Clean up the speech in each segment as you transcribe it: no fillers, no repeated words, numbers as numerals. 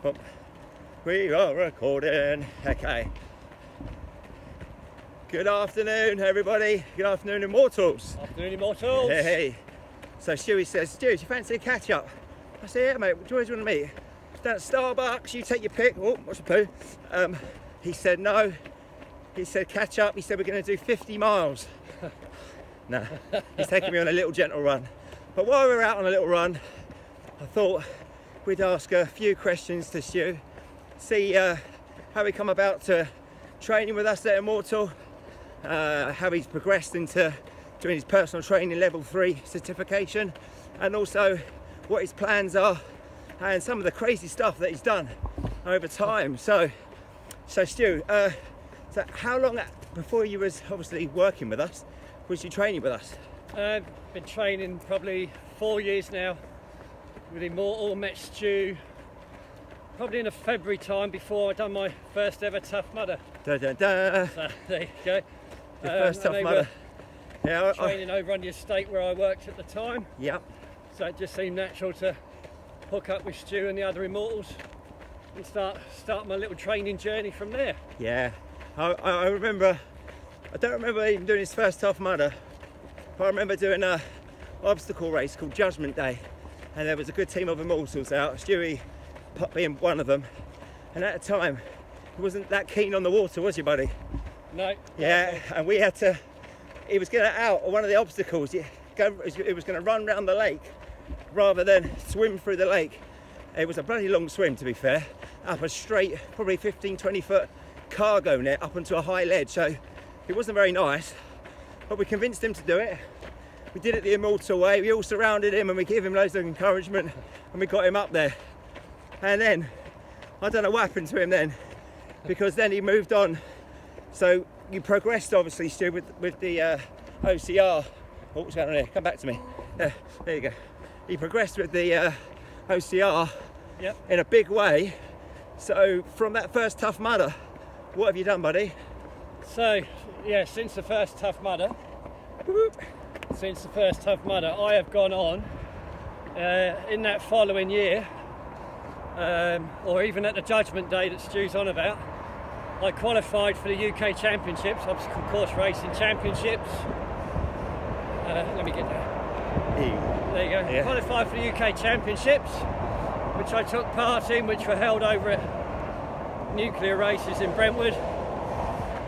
Oh, we are recording. Okay. Good afternoon, everybody. Good afternoon, Immortals. Afternoon, Immortals. Hey. So Stewie says, Stu, do you fancy a catch up? I say, yeah, mate. Do you want to meet? Down at Starbucks. You take your pick. Oh, what's the poo? He said no. He said catch up. He said we're going to do 50 miles. No, he's taking me on a little gentle run. But while we're out on a little run, I thought we'd ask a few questions to Stu, see how he come about to training with us at Immortal, how he's progressed into doing his personal training level 3 certification, and also what his plans are and some of the crazy stuff that he's done over time. So Stu, so how long before you was obviously working with us was you training with us? I've been training probably 4 years now with Immortal. Met Stew probably in a February time before I'd done my first ever Tough Mudder. Da, da, da. So there you go. Your first Tough Mudder. Yeah, training over on the estate where I worked at the time. Yep. So it just seemed natural to hook up with Stew and the other Immortals and start my little training journey from there. Yeah, I remember. I don't remember even doing his first Tough Mudder, but I remember doing an obstacle race called Judgment Day, and there was a good team of Immortals out, Stewie being one of them, and at the time he wasn't that keen on the water, was you, buddy? No. Yeah, and we had to, he was going to out on one of the obstacles, it was going to run round the lake rather than swim through the lake. It was a bloody long swim, to be fair, up a straight, probably 15-20 foot cargo net up onto a high ledge, so it wasn't very nice, but we convinced him to do it. We did it the Immortal way. We all surrounded him and we gave him loads of encouragement and we got him up there. And then, I don't know what happened to him then, because then he moved on. So you progressed obviously, Stu, with the OCR. Oh, what's going on here? Come back to me. There you go. He progressed with the OCR. Yep. In a big way. So from that first Tough Mudder, what have you done, buddy? So, yeah, since the first Tough Mudder, I have gone on in that following year, or even at the Judgment Day that Stew's on about, I qualified for the UK Championships, obstacle course racing championships. Let me get there. There you go. Yeah. Qualified for the UK Championships, which I took part in, which were held over at Nuclear Races in Brentwood.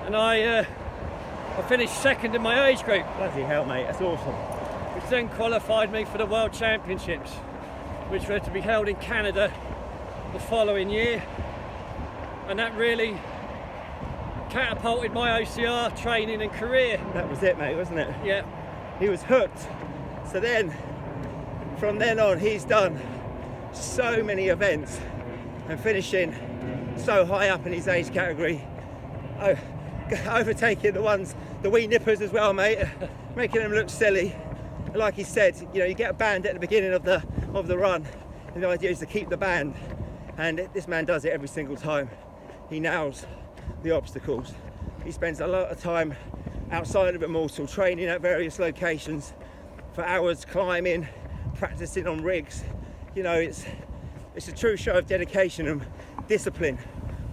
And I finished second in my age group. Bloody hell, mate, that's awesome. Which then qualified me for the World Championships, which were to be held in Canada the following year. And that really catapulted my OCR training and career. That was it, mate, wasn't it? Yeah. He was hooked. So then, from then on, he's done so many events and finishing so high up in his age category. Overtaking the wee nippers as well, mate, making them look silly. Like he said, you know, you get a band at the beginning of the run, and the idea is to keep the band, and this man does it every single time. He nails the obstacles. He spends a lot of time outside of Immortal, training at various locations for hours, climbing, practicing on rigs. You know, it's a true show of dedication and discipline.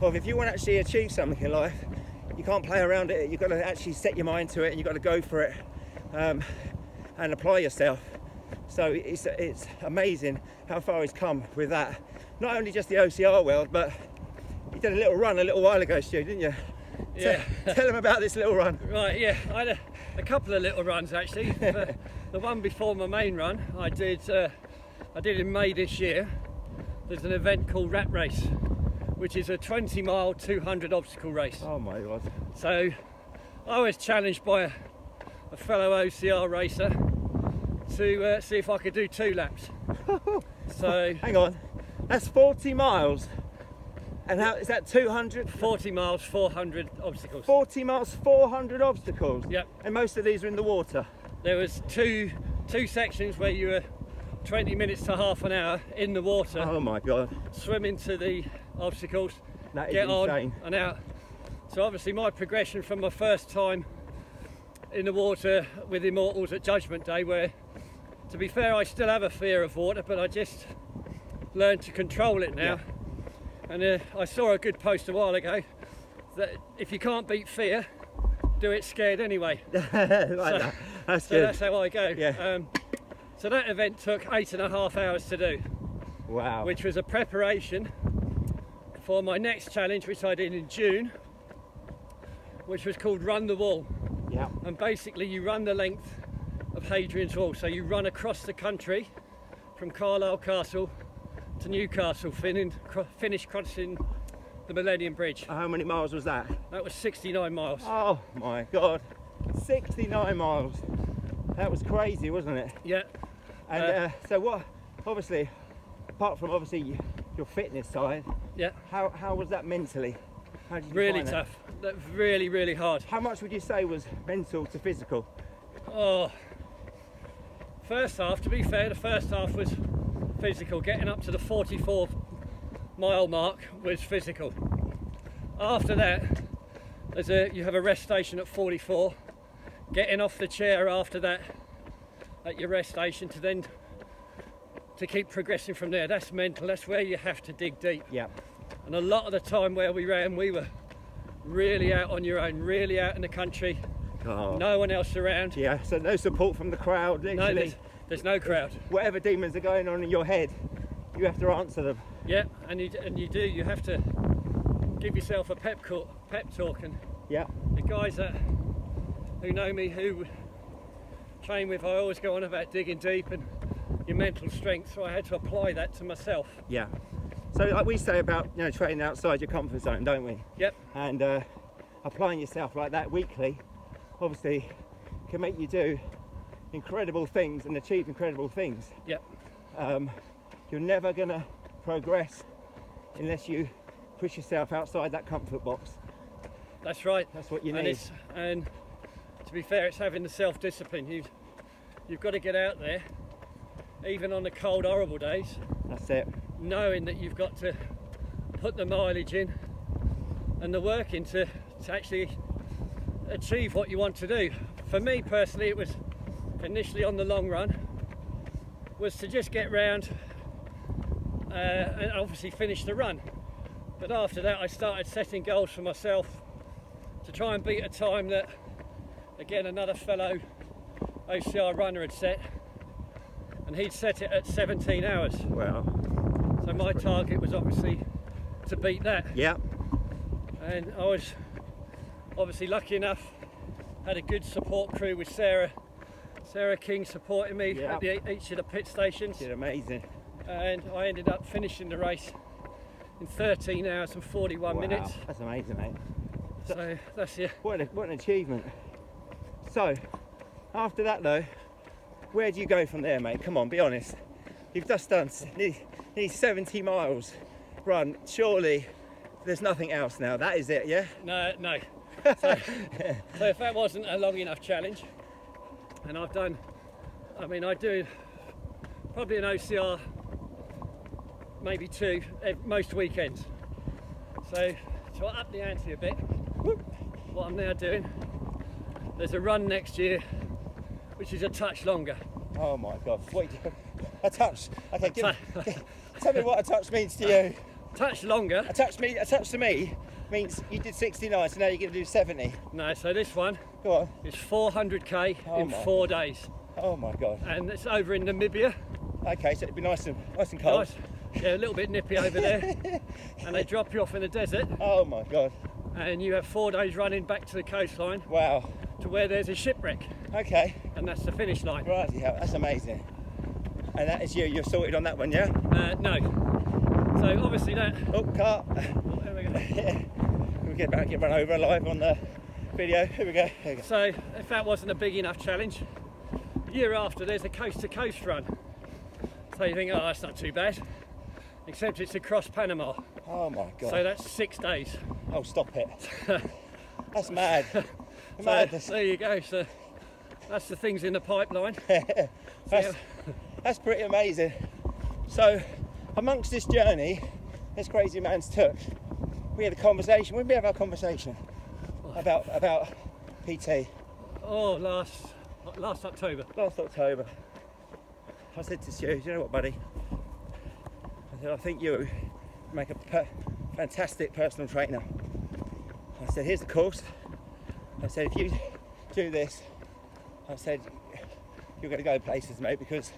Well, if you want to actually achieve something in life, you can't play around it. You've got to actually set your mind to it, and you've got to go for it and apply yourself. So it's amazing how far he's come with that. Not only just the OCR world, but you did a little run a little while ago, Stu, didn't you? Yeah. Tell him about this little run. Right, yeah. I had a couple of little runs actually. The one before my main run, I did in May this year. There's an event called Rat Race, which is a 20-mile, 200 obstacle race. Oh my God. So I was challenged by a fellow OCR racer to see if I could do 2 laps. So hang on, that's 40 miles. And how is that 200? 40 miles, 400 obstacles. 40 miles, 400 obstacles? Yep. And most of these are in the water? There was two sections where you were 20 minutes to half an hour in the water. Oh my God. Swimming to the obstacles, that get is insane. On and out. So obviously my progression from my first time in the water with Immortals at Judgment Day, where, to be fair, I still have a fear of water, but I just learned to control it now. And I saw a good post a while ago that if you can't beat fear, do it scared anyway. That. That's so good. that's how I go. Yeah. So that event took 8.5 hours to do, Wow. which was a preparation for my next challenge, which I did in June, which was called Run the Wall. Yeah. And basically you run the length of Hadrian's Wall. So you run across the country from Carlisle Castle to Newcastle, finish crossing the Millennium Bridge. How many miles was that? That was 69 miles. Oh my God, 69 miles. That was crazy, wasn't it? Yeah. And so what, obviously, apart from obviously your fitness side, Yeah. how was that mentally? How did you Really find tough. That really, really hard. How much would you say was mental to physical? Oh. First half, to be fair, the first half was physical. Getting up to the 44 mile mark was physical. After that, you have a rest station at 44. Getting off the chair after that at your rest station to keep progressing from there. That's mental. That's where you have to dig deep. Yeah. And a lot of the time where we ran, we were really out on your own, really out in the country. Oh. No one else around. Yeah, so no support from the crowd, literally. No, there's no crowd. Whatever demons are going on in your head, you have to answer them. Yeah, and you do. You have to give yourself a pep talk. And Yeah. the guys who know me, who train with, I always go on about digging deep and your mental strength. So I had to apply that to myself. Yeah. So like we say about, you know, training outside your comfort zone, don't we? Yep. And applying yourself like that weekly, obviously, can make you do incredible things and achieve incredible things. Yep. You're never gonna progress unless you push yourself outside that comfort box. That's right. That's what you And need. and to be fair, it's having the self-discipline. You've got to get out there, even on the cold, horrible days, That's it. knowing that you've got to put the mileage in and the work in to actually achieve what you want to do. For me personally, it was initially on the long run, was to just get round and obviously finish the run. But after that, I started setting goals for myself to try and beat a time that, again, another fellow OCR runner had set, and he'd set it at 17 hours. Well, So my target was obviously to beat that. yeah. And I was obviously lucky enough, had a good support crew with Sarah King supporting me Yeah. at each of the pit stations. Did amazing. And I ended up finishing the race in 13 hours and 41 Wow, minutes. That's amazing, mate. So that's it. What an achievement. So, after that though, where do you go from there, mate? Come on, be honest. You've just done nearly 70 miles run. Surely there's nothing else now. That is it, yeah? No. So if that wasn't a long enough challenge, and I do probably an OCR, maybe two, most weekends. So to up the ante a bit, what I'm now doing, there's a run next year, which is a touch longer. Oh my God. Wait, a touch. Okay, tell me what a touch means to you. Touch longer? A touch to me means you did 69, so now you're going to do 70. No, so this one Go on. is 400k in my 4 days. Oh my God. And it's over in Namibia. Okay, so it'd be nice and cold. Nice. Yeah, a little bit nippy over there. And they drop you off in the desert, Oh my God. and you have 4 days running back to the coastline Wow. to where there's a shipwreck, Okay. and that's the finish line. Right, yeah, that's amazing. And that is you. You're sorted on that one, yeah? No. So obviously that. Oh, car. Oh, there we go. We'll get run over live on the video. Here we go. Here we go. So if that wasn't a big enough challenge, the year after there's a coast-to-coast run. So you think, oh, that's not too bad. Except it's across Panama. Oh my God. So that's 6 days. Oh, stop it. That's mad. So Madness. there you go. So that's the things in the pipeline. That's pretty amazing. So, amongst this journey, this crazy man's took, we had a conversation. When did we have our conversation about PT? Oh, last October. Last October. I said to Stu, you know what, buddy? I said, I think you make a fantastic personal trainer. I said, here's the course. I said, if you do this, I said, you're going to go places, mate, because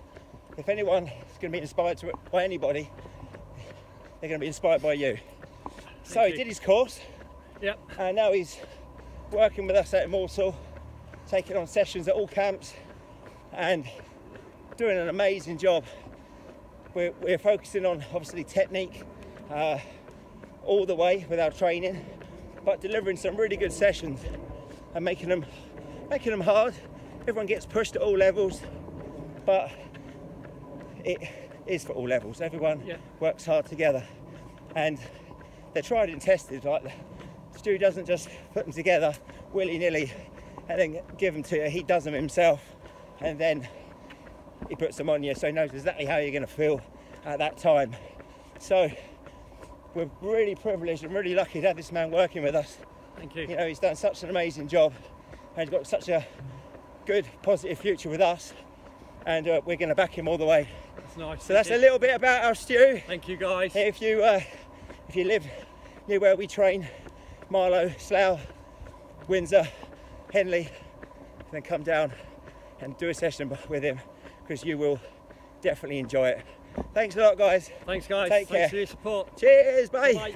if anyone is going to be inspired by anybody, they're going to be inspired by you. So he did his course. Yep. And now he's working with us at Immortal, taking on sessions at all camps and doing an amazing job. We're focusing on, obviously, technique all the way with our training, but delivering some really good sessions and making them hard. Everyone gets pushed at all levels, but it is for all levels. Everyone works hard together, and they're tried and tested. Like Stu doesn't just put them together willy-nilly and then give them to you. He does them himself, and then he puts them on you, so he knows exactly how you're going to feel at that time. So we're really privileged and really lucky to have this man working with us. Thank you. You know, he's done such an amazing job, and he's got such a good, positive future with us, and we're going to back him all the way. That's nice. So that's a little bit about our Stew. Thank you, guys. If you live near where we train, Marlow, Slough, Windsor, Henley, then come down and do a session with him, because you will definitely enjoy it. Thanks a lot, guys. Thanks, guys. Take care. Thanks for your support. Cheers, bye. Bye.